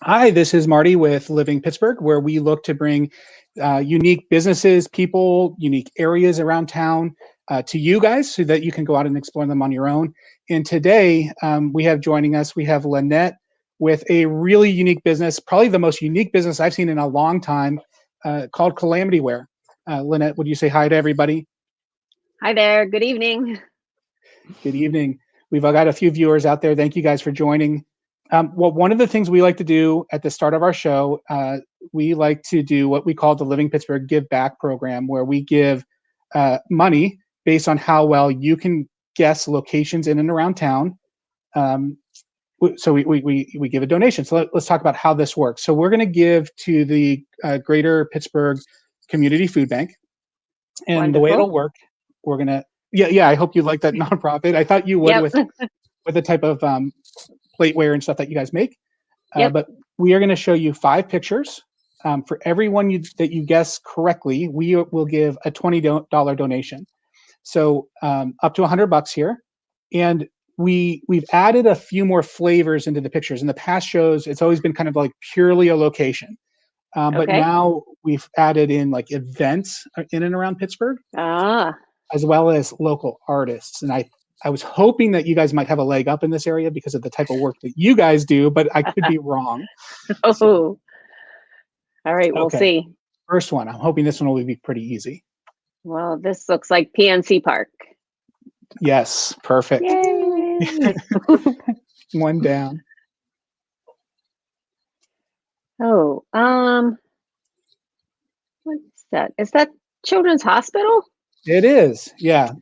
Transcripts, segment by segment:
Hi, this is Marty with Living Pittsburgh, where we look to bring unique businesses, people, unique areas around town to you guys so that you can go out and explore them on your own. And today we have joining us, we have Lynette with a really unique business, probably the most unique business I've seen in a long time, called Calamityware. Lynette, would you say hi to everybody? Hi there. Good evening. Good evening. We've got a few viewers out there. Thank you guys for joining. Well, one of the things we like to do at the start of our show, we like to do what we call the Living Pittsburgh Give Back program, where we give money based on how well you can guess locations in and around town. So we give a donation. So let's talk about how this works. So we're going to give to the Greater Pittsburgh Community Food Bank. And Wonderful. The way it'll work, we're going to, I hope you like that nonprofit. I thought you would with the type of plateware and stuff that you guys make. But we are going to show you 5 pictures. For everyone that you guess correctly, we will give a $20 donation. So up to $100 here. And we've added a few more flavors into the pictures. In the past shows, it's always been kind of like purely a location. But now we've added in like events in and around Pittsburgh, as well as local artists. And I was hoping that you guys might have a leg up in this area because of the type of work that you guys do, but I could be wrong. All right, we'll see. First one. I'm hoping this one will be pretty easy. Well, this looks like PNC Park. Yes, perfect. Yay! One down. Oh, what's that? Is that Children's Hospital? It is, yeah.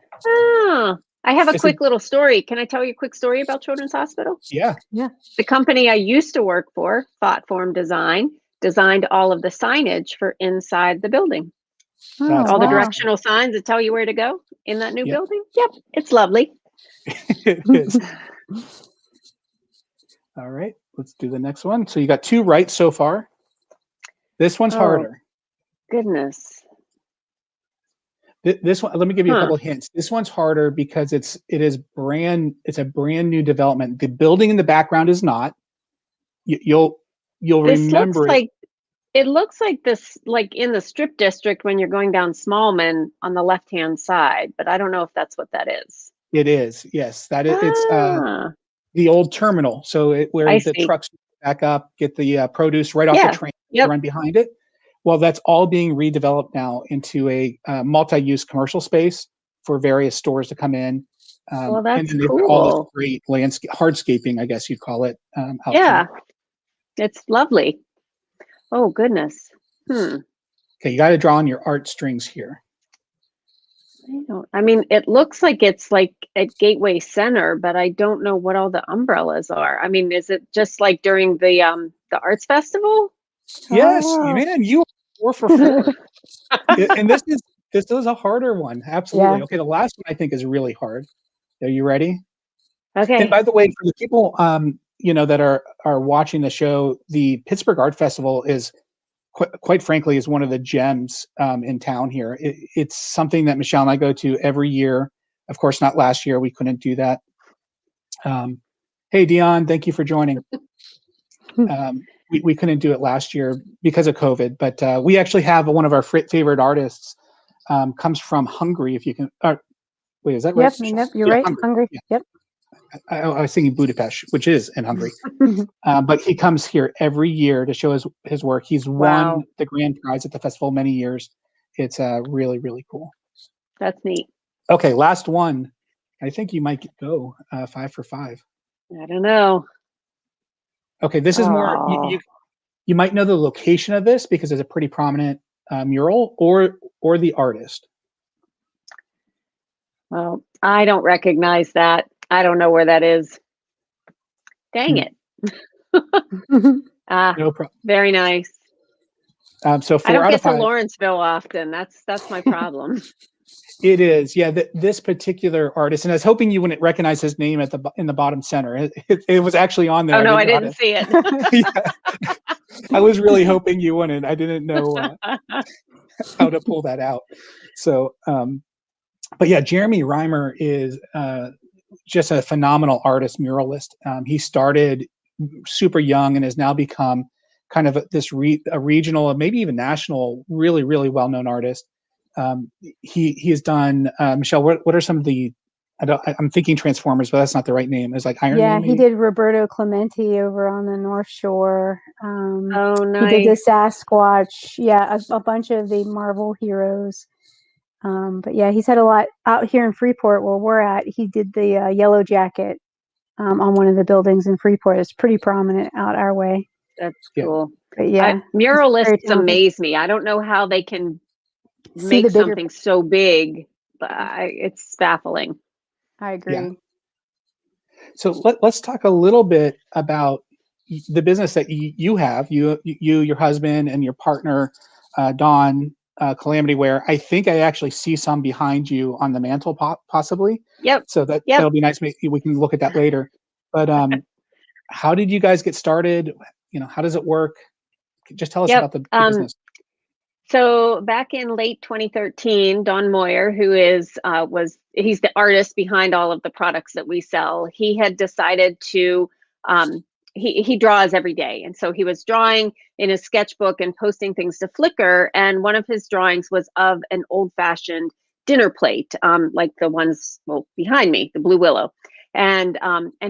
I have a quick little story. Can I tell you a quick story about Children's Hospital? Yeah. The company I used to work for, Thoughtform Design, designed all of the signage for inside the building. All the directional signs that tell you where to go in that new building. Yep, it's lovely. It is. All right, let's do the next one. So you got 2 right so far. This one's harder. Goodness. This one, let me give you a couple of hints. This one's harder because it's a brand new development. The building in the background is not. You'll remember it looks like this, like in the strip district when you're going down Smallman on the left-hand side, but I don't know if that's what that is. It is, yes. That is. It's the old terminal. So where the trucks back up, get the produce right off the train, run behind it. Well, that's all being redeveloped now into a multi-use commercial space for various stores to come in. Well, that's and cool. All this great landscape, hardscaping, I guess you'd call it. It's lovely. Oh, goodness. Okay, you got to draw on your art strings here. I mean, it looks like it's like at Gateway Center, but I don't know what all the umbrellas are. I mean, is it just like during the Arts Festival? Yes, man, you are 4 for 4. And this is a harder one. Absolutely. Okay, the last one I think is really hard. Are you ready? Okay. And by the way, for the people that are watching the show, the Pittsburgh Art Festival is quite frankly is one of the gems in town here. It's something that Michelle and I go to every year. Of course, not last year. We couldn't do that. Hey, Dion, thank you for joining. We couldn't do it last year because of COVID, but we actually have one of our favorite artists comes from Hungary. If you can, wait, is that right? Yep, you're right. Hungary. Yeah. Yep. I was thinking Budapest, which is in Hungary, but he comes here every year to show his work. He's won the grand prize at the festival many years. It's really, really cool. That's neat. Okay, last one. I think you might go 5 for 5. I don't know. Okay, this is more. You might know the location of this because it's a pretty prominent mural, or the artist. Well, I don't recognize that. I don't know where that is. Dang it. No problem. Very nice. So 4 I don't out get of 5. to Lawrenceville often. That's my problem. It is, yeah. This particular artist, and I was hoping you wouldn't recognize his name in the bottom center. It was actually on there. Oh no, I didn't see it. Yeah. I was really hoping you wouldn't. I didn't know how to pull that out. So, but yeah, Jeremy Reimer is just a phenomenal artist, muralist. He started super young and has now become kind of a regional, maybe even national, really, really well-known artist. He has done, Michelle, what are some of the, I'm thinking Transformers, but that's not the right name. It's like Iron Man. Yeah, he did Roberto Clemente over on the North Shore. Oh, He did the nice. Sasquatch. Yeah, a bunch of the Marvel heroes. But yeah, he's had a lot out here in Freeport where we're at. He did the Yellow Jacket on one of the buildings in Freeport. It's pretty prominent out our way. That's cool. But yeah, muralists amaze me. I don't know how they can make something so big, but it's baffling. I agree. Yeah. So let's talk a little bit about the business that you have, your husband and your partner, Dawn, Calamityware. I think I actually see some behind you on the mantle, possibly. Yep. So that'll be nice. Maybe we can look at that later. But how did you guys get started? How does it work? Just tell us about the business. So back in late 2013, Don Moyer, who is he's the artist behind all of the products that we sell, he had decided to he draws every day, and so he was drawing in his sketchbook and posting things to Flickr, and one of his drawings was of an old-fashioned dinner plate, like the ones behind me, the Blue Willow. And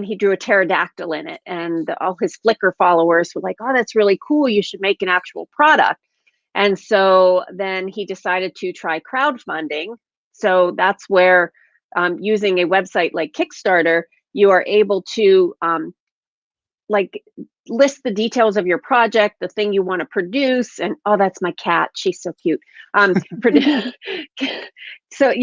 he drew a pterodactyl in it, and all his Flickr followers were like, "Oh, that's really cool. You should make an actual product." And so then he decided to try crowdfunding. So that's where, using a website like Kickstarter, you are able to list the details of your project, the thing you want to produce, and that's my cat. She's so cute. So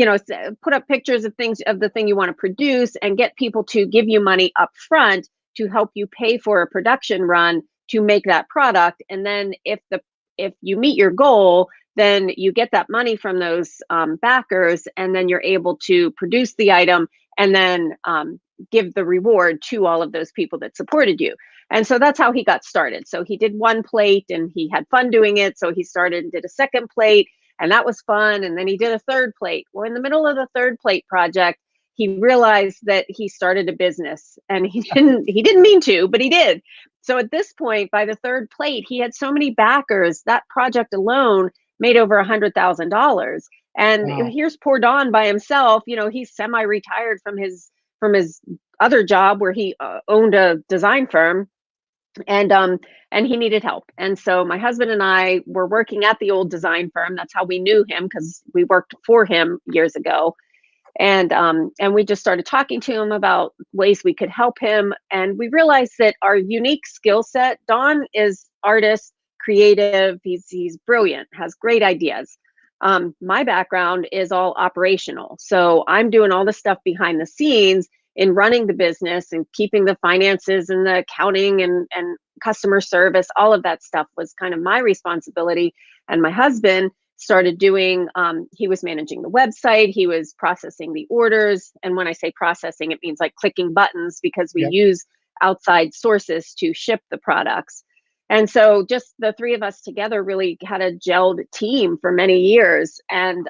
put up pictures of the thing you want to produce, and get people to give you money up front to help you pay for a production run to make that product. And then if you meet your goal, then you get that money from those backers, and then you're able to produce the item and then give the reward to all of those people that supported you. And so that's how he got started. So he did one plate and he had fun doing it. So he started and did a second plate, and that was fun. And then he did a third plate. Well, in the middle of the third plate project, he realized that he started a business, and he didn't mean to, but he did. So at this point, by the third plate, he had so many backers, that project alone made over $100,000. And Wow. Here's poor Don by himself. He's semi-retired from his other job where he owned a design firm, and he needed help. And so my husband and I were working at the old design firm. That's how we knew him, because we worked for him years ago. And we just started talking to him about ways we could help him. And we realized that our unique skill set, Don is artist, creative, he's brilliant, has great ideas. My background is all operational. So I'm doing all the stuff behind the scenes in running the business and keeping the finances and the accounting and customer service. All of that stuff was kind of my responsibility. And my husband started doing, he was managing the website, he was processing the orders. And when I say processing, it means like clicking buttons, because we use outside sources to ship the products. And so just the three of us together really had a gelled team for many years. And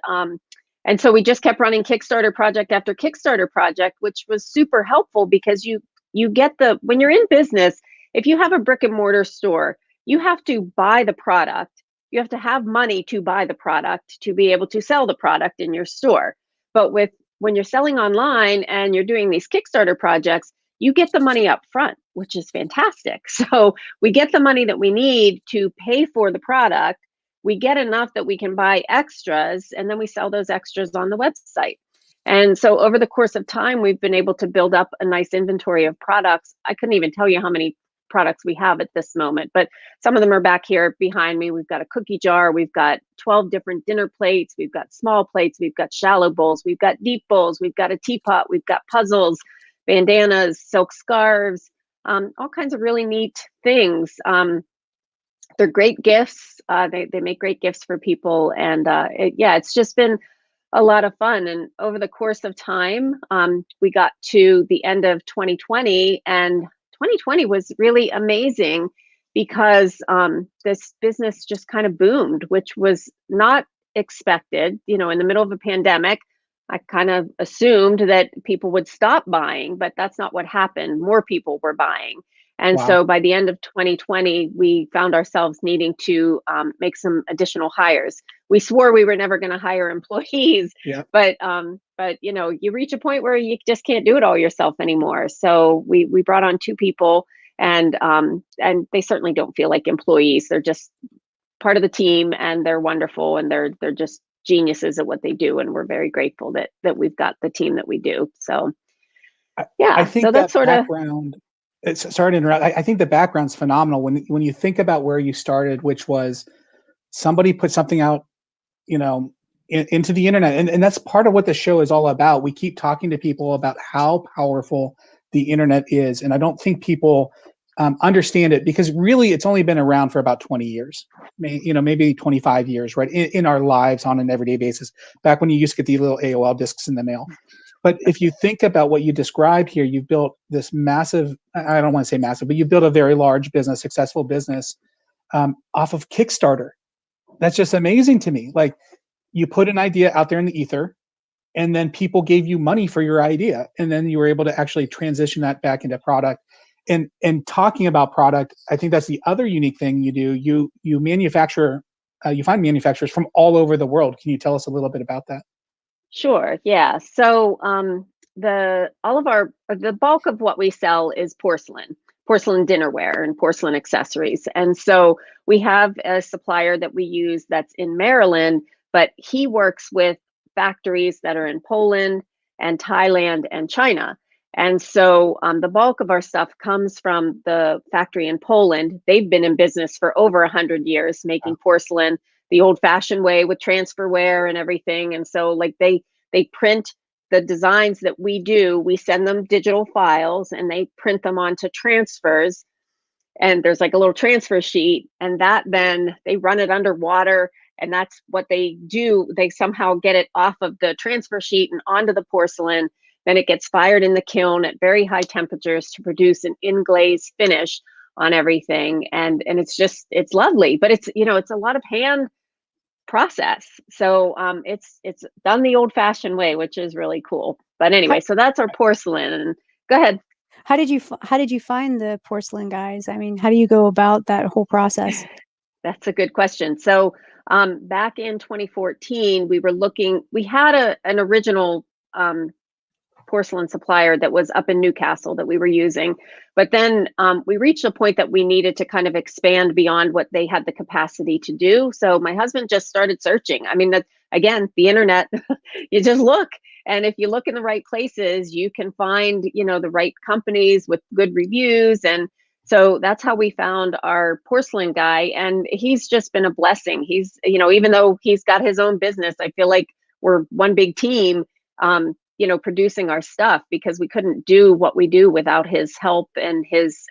so we just kept running Kickstarter project after Kickstarter project, which was super helpful, because you get when you're in business, if you have a brick and mortar store, you have to buy the product. You have to have money to buy the product to be able to sell the product in your store. But when you're selling online and you're doing these Kickstarter projects, you get the money up front, which is fantastic. So we get the money that we need to pay for the product. We get enough that we can buy extras, and then we sell those extras on the website. And so over the course of time, we've been able to build up a nice inventory of products. I couldn't even tell you how many products we have at this moment, but some of them are back here behind me. We've got a cookie jar, we've got 12 different dinner plates, we've got small plates, we've got shallow bowls, we've got deep bowls, we've got a teapot, we've got puzzles, bandanas, silk scarves, all kinds of really neat things. They're great gifts. They make great gifts for people, and it's just been a lot of fun. And over the course of time, we got to the end of 2020, and 2020 was really amazing, because this business just kind of boomed, which was not expected. In the middle of a pandemic, I kind of assumed that people would stop buying, but that's not what happened. More people were buying. And so by the end of 2020, we found ourselves needing to make some additional hires. We swore we were never going to hire employees, but you know, you reach a point where you just can't do it all yourself anymore. So we brought on 2 people, and they certainly don't feel like employees. They're just part of the team, and they're wonderful, and they're just geniuses at what they do, and we're very grateful that we've got the team that we do. So yeah, I think so that's sort of sorry to interrupt. I think the background's phenomenal when you think about where you started, which was somebody put something out, you know, into the internet, and that's part of what the show is all about. We keep talking to people about how powerful the internet is, and I don't think people understand it, because really it's only been around for about 20 years, maybe 25 years, right, in our lives on an everyday basis, back when you used to get the little AOL discs in the mail. But if you think about what you described here, you've built this massive, I don't want to say massive, but you've built a very large business, successful business off of Kickstarter. That's just amazing to me. Like, you put an idea out there in the ether, and then people gave you money for your idea, and then you were able to actually transition that back into product. And talking about product, I think that's the other unique thing you do. You manufacture, you find manufacturers from all over the world. Can you tell us a little bit about that? Sure. Yeah. So the bulk of what we sell is porcelain dinnerware and porcelain accessories. And so we have a supplier that we use that's in Maryland, but he works with factories that are in Poland and Thailand and China. And so the bulk of our stuff comes from the factory in Poland. They've been in business for over 100 years, making porcelain the old-fashioned way with transferware and everything. And so like they print the designs that we do. We send them digital files, and they print them onto transfers. And there's like a little transfer sheet, and that then they run it underwater. And that's what they do. They somehow get it off of the transfer sheet and onto the porcelain. Then it gets fired in the kiln at very high temperatures to produce an in-glaze finish on everything. And it's lovely, but it's a lot of hand process. So it's done the old-fashioned way, which is really cool. But anyway, so that's our porcelain. And go ahead. How did you find the porcelain guys? I mean, how do you go about that whole process? That's a good question. So back in 2014, we had an original porcelain supplier that was up in Newcastle that we were using. But then we reached a point that we needed to kind of expand beyond what they had the capacity to do. So my husband just started searching. I mean, again, the internet, you just look. And if you look in the right places, you can find, the right companies with good reviews. And so that's how we found our porcelain guy. And he's just been a blessing. He's, even though he's got his own business, I feel like we're one big team, producing our stuff, because we couldn't do what we do without his help and his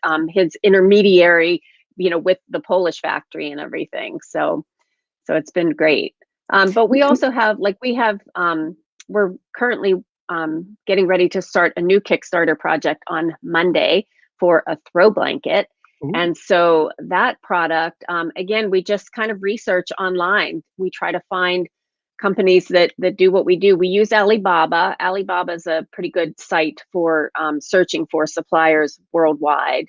intermediary, with the Polish factory and everything. So it's been great. But we also have, we're currently getting ready to start a new Kickstarter project on Monday for a throw blanket. Ooh. And so that product, again, we just kind of research online. We try to find companies that do what we do. We use Alibaba. Alibaba is a pretty good site for searching for suppliers worldwide.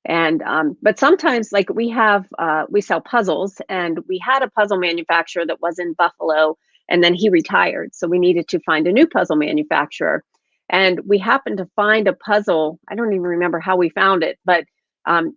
And but sometimes, like we sell puzzles, and we had a puzzle manufacturer that was in Buffalo, and then he retired. So we needed to find a new puzzle manufacturer. And we happened to find a puzzle. I don't even remember how we found it, but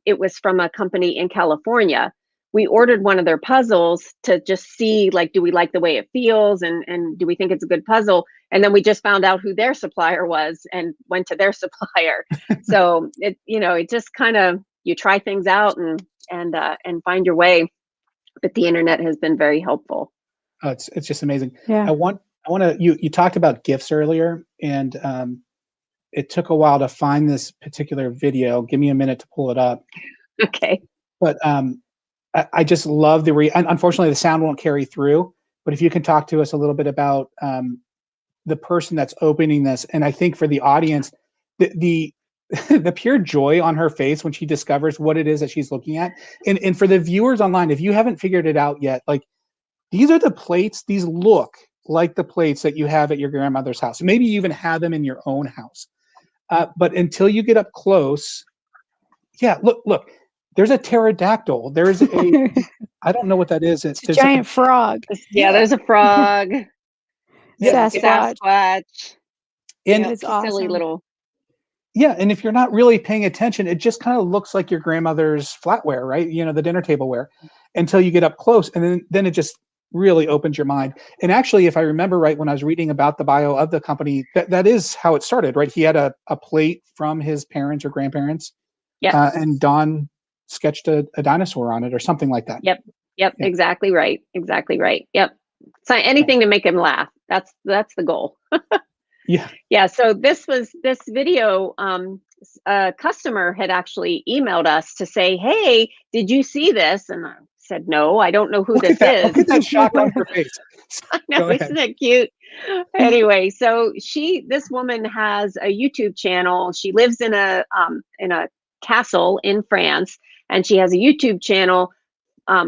it was from a company in California. We ordered one of their puzzles to just see, do we like the way it feels, and do we think it's a good puzzle? And then we just found out who their supplier was and went to their supplier. So it just kind of, you try things out and find your way. But the internet has been very helpful. Oh, it's just amazing. Yeah. I want to, you talked about gifts earlier, and it took a while to find this particular video. Give me a minute to pull it up. Okay. But I just love unfortunately the sound won't carry through, but if you can talk to us a little bit about the person that's opening this. And I think for the audience, the pure joy on her face when she discovers what it is that she's looking at. And for the viewers online, if you haven't figured it out yet, these are the plates. These look like the plates that you have at your grandmother's house. Maybe you even have them in your own house. But until you get up close, Yeah, look. There's a pterodactyl. There's a I don't know what that is. It's a giant frog. Yeah, there's a frog. There's a Sasquatch. Sasquatch. And It's silly awesome. little. Yeah, and if you're not really paying attention, it just kind of looks like your grandmother's flatware, right? You know, the dinner tableware, until you get up close, and then it just really opens your mind. And actually, if I remember right, when I was reading about the bio of the company, that is how it started, right? He had a plate from his parents or grandparents, and Don sketched a dinosaur on it or something like that. Yep. Exactly right. Yep. So anything to make him laugh. That's the goal. Yeah. So this video, a customer had actually emailed us to say, "Hey, did you see this?" And I said, "No, I don't know who this is." Look at that shock on her face. I know, isn't that cute? Anyway, so this woman has a YouTube channel. She lives in a castle in France, and she has a YouTube channel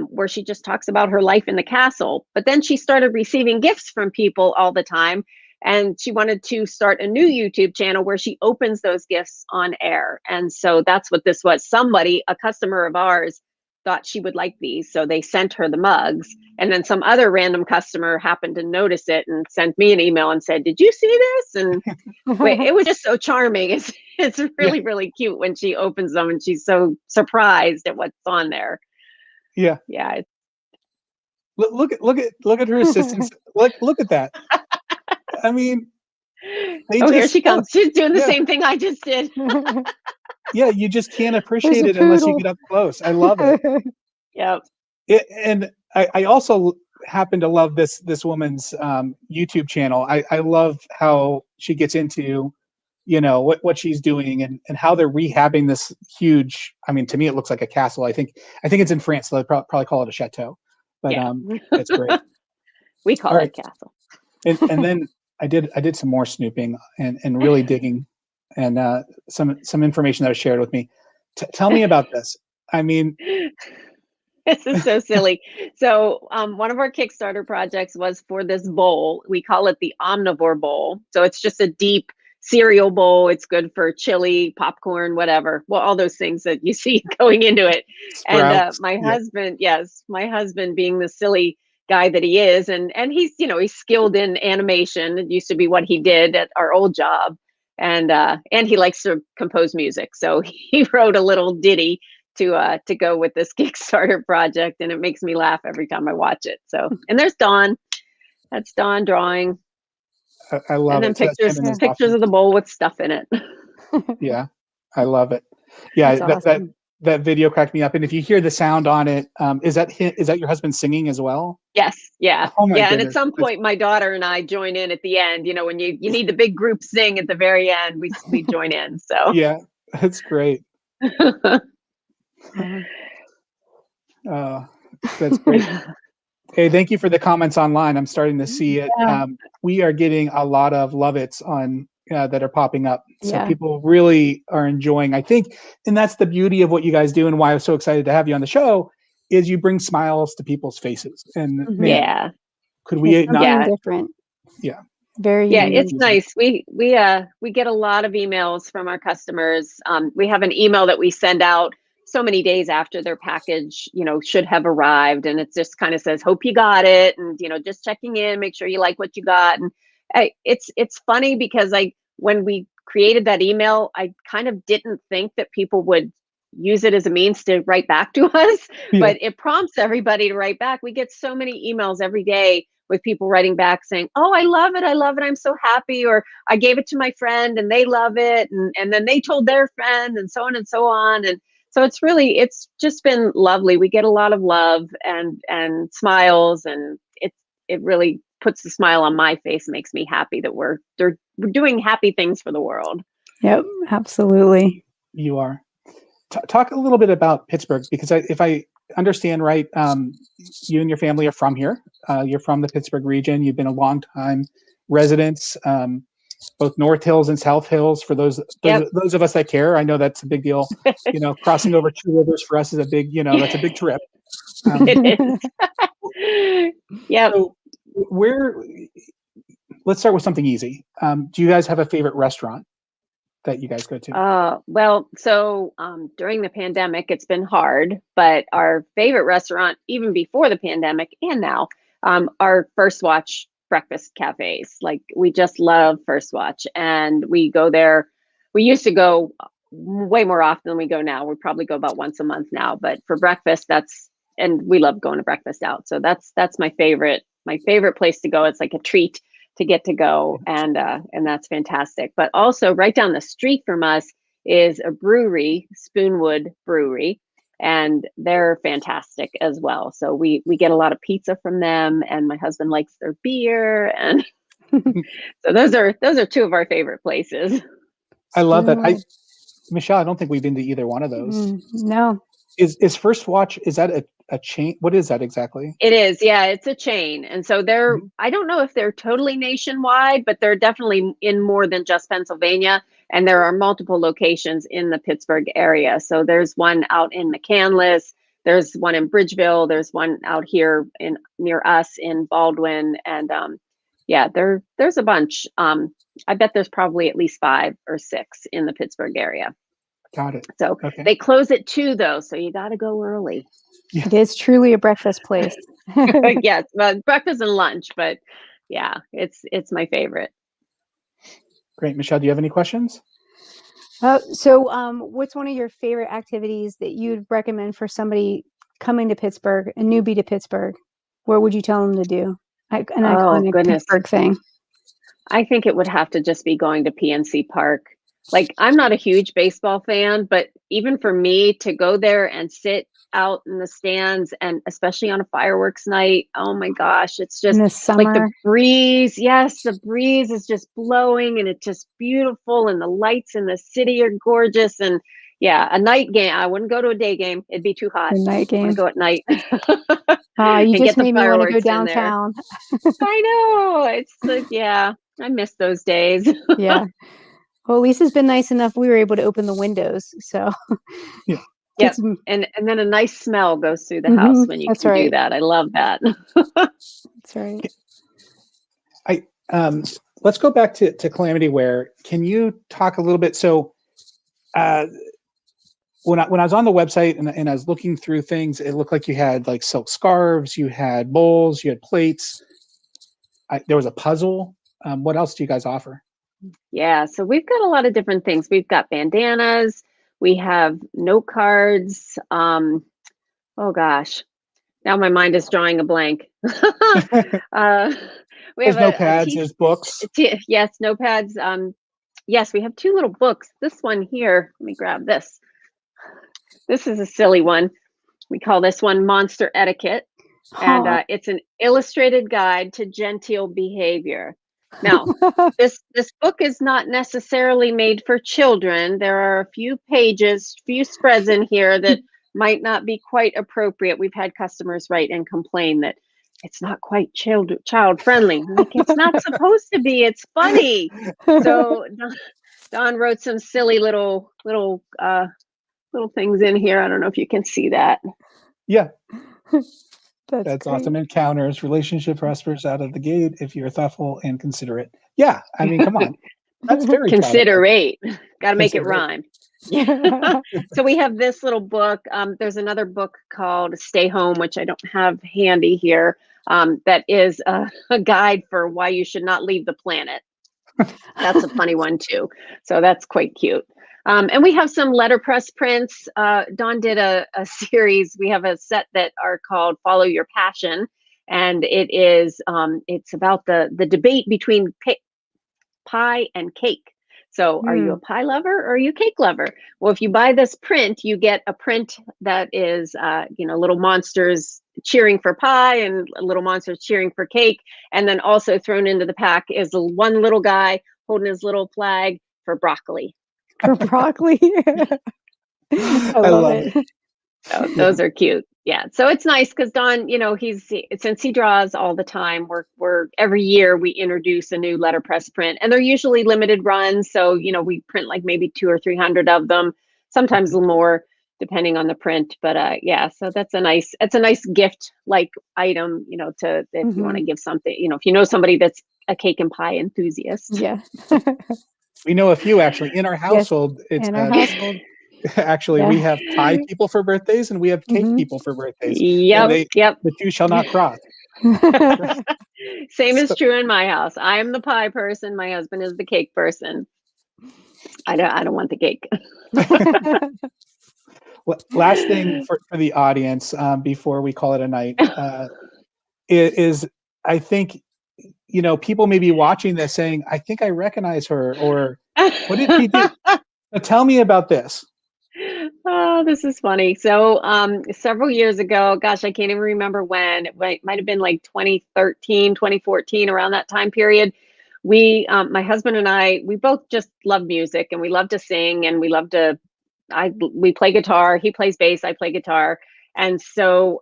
where she just talks about her life in the castle. But then she started receiving gifts from people all the time. And she wanted to start a new YouTube channel where she opens those gifts on air. And so that's what this was. A customer of ours, thought she would like these. So they sent her the mugs. And then some other random customer happened to notice it and sent me an email and said, "Did you see this?" And it was just so charming. It's really, really cute when she opens them and she's so surprised at what's on there. Yeah. Look at her assistants. Look at that. I mean, here she comes. She's doing the same thing I just did. Yeah, you just can't appreciate it unless you get up close. I love it. Yep. And I also happen to love this woman's YouTube channel. I love how she gets into, you know, what she's doing and how they're rehabbing this huge. I mean, to me, it looks like a castle. I think it's in France, so they probably call it a chateau. But it's great. We call it a castle. And then I did some more snooping and really digging, and some information that was shared with me. Tell me about this. I mean, this is so silly. So one of our Kickstarter projects was for this bowl. We call it the Omnivore Bowl. So it's just a deep cereal bowl. It's good for chili, popcorn, whatever. Well, all those things that you see going into it. Sprouts. And my husband being the silly guy that he is, and he's he's skilled in animation. It used to be what he did at our old job, and he likes to compose music, so he wrote a little ditty to go with this Kickstarter project, and it makes me laugh every time I watch it. So, and there's Dawn. That's Dawn drawing. I love it. And then pictures of the bowl with stuff in it. Yeah, I love it. Yeah, awesome. That video cracked me up. And if you hear the sound on it, is that your husband singing as well? Yes. Yeah. Oh my goodness. And at some point, my daughter and I join in at the end. You know, when you need the big group sing at the very end, we join in. So yeah, that's great. That's great. Hey, thank you for the comments online. I'm starting to see it. We are getting a lot of love-its on that are popping up. So people really are enjoying, I think, and that's the beauty of what you guys do and why I was so excited to have you on the show, is you bring smiles to people's faces. And man, could we not different? Yeah. Very it's nice. We get a lot of emails from our customers. We have an email that we send out so many days after their package, should have arrived. And it just kind of says, "Hope you got it." And, just checking in, make sure you like what you got. And it's funny because when we created that email, I kind of didn't think that people would use it as a means to write back to us, but it prompts everybody to write back. We get so many emails every day with people writing back saying, "Oh, I love it. I'm so happy." Or "I gave it to my friend and they love it." And then they told their friend, and so on and so on. And so it's just been lovely. We get a lot of love and smiles, and it really puts a smile on my face, makes me happy that we're doing happy things for the world. Yep, absolutely. You are. Talk a little bit about Pittsburgh, because if I understand right, you and your family are from here. You're from the Pittsburgh region. You've been a long time residents, both North Hills and South Hills. For those of us that care, I know that's a big deal. Crossing over 2 rivers for us is a big, that's a big trip. It is. Yeah. So let's start with something easy. Do you guys have a favorite restaurant? that you guys go to? Well, so during the pandemic, it's been hard, but our favorite restaurant, even before the pandemic and now, are First Watch breakfast cafes. Like, we just love First Watch, and we go there. We used to go way more often than we go now. We probably go about once a month now, but for breakfast, and we love going to breakfast out. So that's my favorite place to go. It's like a treat to get to go, and that's fantastic. But also right down the street from us is a brewery, Spoonwood Brewery, and they're fantastic as well. So we get a lot of pizza from them, and my husband likes their beer, and so those are two of our favorite places. I love that. Michelle, I don't think we've been to either one of those. No. Is First Watch, is that a chain? What is that exactly? It is, yeah, it's a chain. And so I don't know if they're totally nationwide, but they're definitely in more than just Pennsylvania. And there are multiple locations in the Pittsburgh area. So there's one out in McCandless, there's one in Bridgeville, there's one out here near us in Baldwin. And yeah, there's a bunch. I bet there's probably at least 5 or 6 in the Pittsburgh area. Got it. So they close at 2 though, so you got to go early. Yeah. It is truly a breakfast place. Yes, well, breakfast and lunch, but yeah, it's my favorite. Great. Michelle, do you have any questions? So what's one of your favorite activities that you'd recommend for somebody coming to Pittsburgh, a newbie to Pittsburgh? What would you tell them to do? An iconic Pittsburgh thing. I think it would have to just be going to PNC Park. Like, I'm not a huge baseball fan, but even for me to go there and sit out in the stands, and especially on a fireworks night, oh my gosh, it's just like the breeze. Yes, the breeze is just blowing, and it's just beautiful, and the lights in the city are gorgeous. And yeah, a night game. I wouldn't go to a day game. It'd be too hot. A night game. I go at night. You just made me want to go downtown. I know. It's like, yeah, I miss those days. Yeah. Well, Lisa's been nice enough. We were able to open the windows, so. Yeah. Yep. And then a nice smell goes through the house when you can do that. I love that. That's right. Let's go back to Calamityware. Can you talk a little bit? So when I was on the website and I was looking through things, it looked like you had like silk scarves, you had bowls, you had plates. There was a puzzle. What else do you guys offer? Yeah, so we've got a lot of different things. We've got bandanas. We have note cards. Oh gosh, now my mind is drawing a blank. We have notepads. There's books. Yes, notepads. Yes, we have 2 little books. This one here. Let me grab this. This is a silly one. We call this one Monster Etiquette, and it's an illustrated guide to genteel behavior. Now, this book is not necessarily made for children. There are a few spreads in here that might not be quite appropriate. We've had customers write and complain that it's not quite child friendly. Like, it's not supposed to be. It's funny. So Don wrote some silly little things in here. I don't know if you can see that. Yeah. That's awesome. Encounters, relationship prospers out of the gate if you're thoughtful and considerate. Yeah, I mean, come on. That's very considerate. Got to make it rhyme. Yeah. So we have this little book. There's another book called Stay Home, which I don't have handy here. That is a guide for why you should not leave the planet. That's a funny one too. So that's quite cute. And we have some letterpress prints. Dawn did a series. We have a set that are called Follow Your Passion. And it is, it's about the debate between pie and cake. So are you a pie lover or are you a cake lover? Well, if you buy this print, you get a print that is, little monsters cheering for pie and little monsters cheering for cake. And then also thrown into the pack is one little guy holding his little flag for broccoli. For broccoli. I love it. So those are cute. Yeah. So it's nice because Don, since he draws all the time, we're every year we introduce a new letterpress print, and they're usually limited runs. So, we print like maybe 200 or 300 of them, sometimes a little more depending on the print. But yeah, so it's a nice gift like item, if you want to give something, if you know somebody that's a cake and pie enthusiast. Yeah. We know a few actually in our household. Yes, in our household. Actually, we have pie people for birthdays and we have cake people for birthdays. And the two shall not cross. Same is true in my house. I am the pie person. My husband is the cake person. I don't want the cake. Last thing for the audience before we call it a night is I think, people may be watching this saying, I think I recognize her, or what did she do? Tell me about this. Oh, this is funny. So several years ago, gosh, I can't even remember when, it might have been like 2013, 2014, around that time period. We, my husband and I, we both just love music and we love to sing and we love to, we play guitar, he plays bass, I play guitar. And so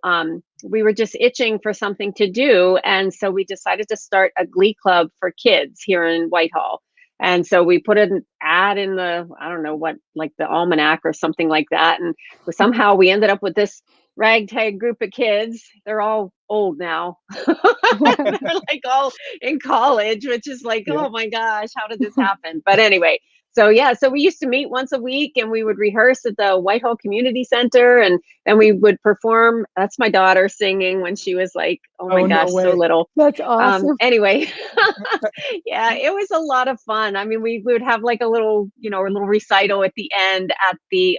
we were just itching for something to do. And so we decided to start a glee club for kids here in Whitehall. And so we put an ad in the, I don't know what, like the almanac or something like that. And somehow we ended up with this ragtag group of kids. They're all old now. They're like all in college, which is like, oh my gosh, how did this happen? But anyway, so we used to meet once a week and we would rehearse at the Whitehall Community Center, and then we would perform. That's my daughter singing when she was like, oh my gosh, so little. That's awesome. Anyway, it was a lot of fun. I mean, we would have like a little, a little recital at the end at the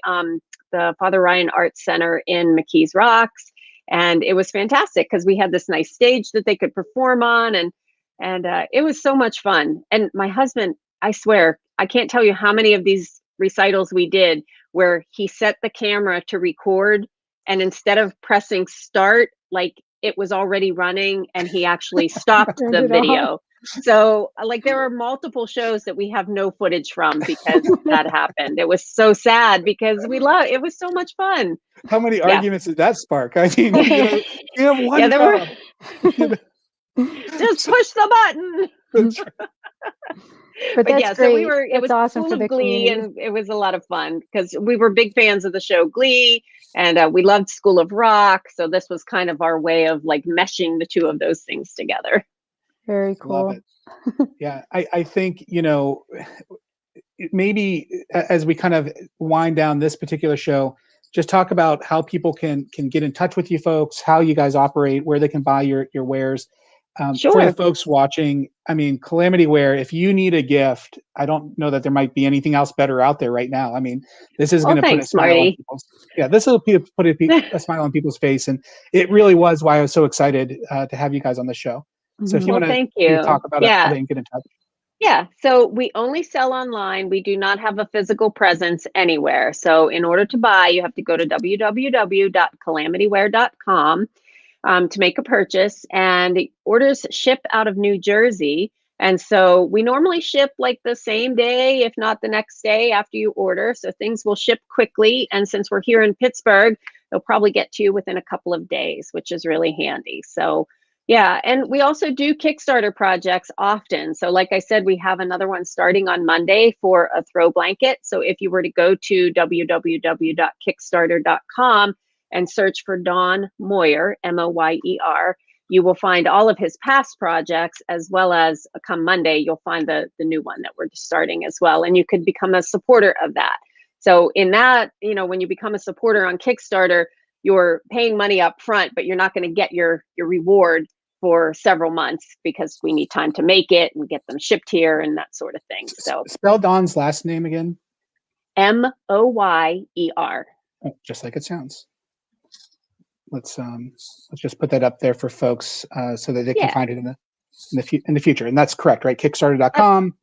Father Ryan Arts Center in McKees Rocks. And it was fantastic because we had this nice stage that they could perform on, and it was so much fun. And my husband, I swear, I can't tell you how many of these recitals we did where he set the camera to record, and instead of pressing start, like it was already running, and he actually stopped the video. So like there are multiple shows that we have no footage from because that happened. It was so sad because it was so much fun. How many arguments did that spark? I mean, you have one job. Just push the button. But that's great. So it was awesome full for of the Glee, community. and it was a lot of fun because we were big fans of the show Glee, and we loved School of Rock. So this was kind of our way of like meshing the two of those things together. Very cool. Love it. Yeah, I think, maybe as we kind of wind down this particular show, just talk about how people can get in touch with you folks, how you guys operate, where they can buy your wares. Sure. For the folks watching, I mean, Calamityware, if you need a gift, I don't know that there might be anything else better out there right now. I mean, this is going to put a smile on people's, this will put a smile on people's face. And it really was why I was so excited to have you guys on the show. So if you want to talk about it, how they can get in touch. Yeah, so we only sell online. We do not have a physical presence anywhere. So in order to buy, you have to go to www.calamityware.com to make a purchase, and the orders ship out of New Jersey. And so we normally ship like the same day, if not the next day after you order. So things will ship quickly. And since we're here in Pittsburgh, they'll probably get to you within a couple of days, which is really handy. So yeah, and we also do Kickstarter projects often. So like I said, we have another one starting on Monday for a throw blanket. So if you were to go to www.kickstarter.com and search for Don Moyer, Moyer, you will find all of his past projects, as well as come Monday, you'll find the new one that we're starting as well. And you could become a supporter of that. So in that, when you become a supporter on Kickstarter, you're paying money up front, but you're not going to get your reward for several months because we need time to make it and get them shipped here and that sort of thing. So spell Don's last name again. Moyer. Oh, just like it sounds. Let's just put that up there for folks so that they can find it in the future. And that's correct, right? Kickstarter.com.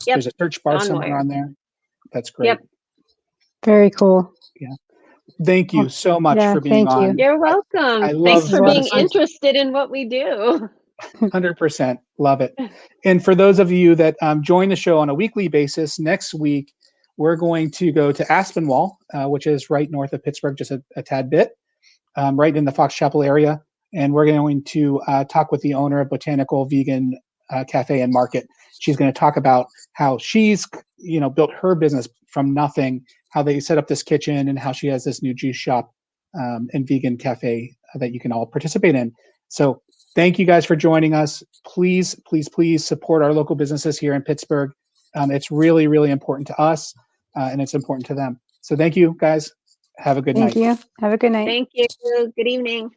Yep. There's a search bar somewhere on there. That's great. Yep. Very cool. Yeah. Thank you so much for being on. You're welcome. Thanks for being interested in what we do. 100%. Love it. And for those of you that join the show on a weekly basis, next week, we're going to go to Aspinwall, which is right north of Pittsburgh, just a tad bit, right in the Fox Chapel area. And we're going to talk with the owner of Botanical Vegan Cafe and Market. She's going to talk about how she's, built her business from nothing, how they set up this kitchen, and how she has this new juice shop and vegan cafe that you can all participate in. So thank you guys for joining us. Please, please, please support our local businesses here in Pittsburgh. It's really, really important to us, and it's important to them. So thank you, guys. Have a good night. Thank you. Have a good night. Thank you. Good evening.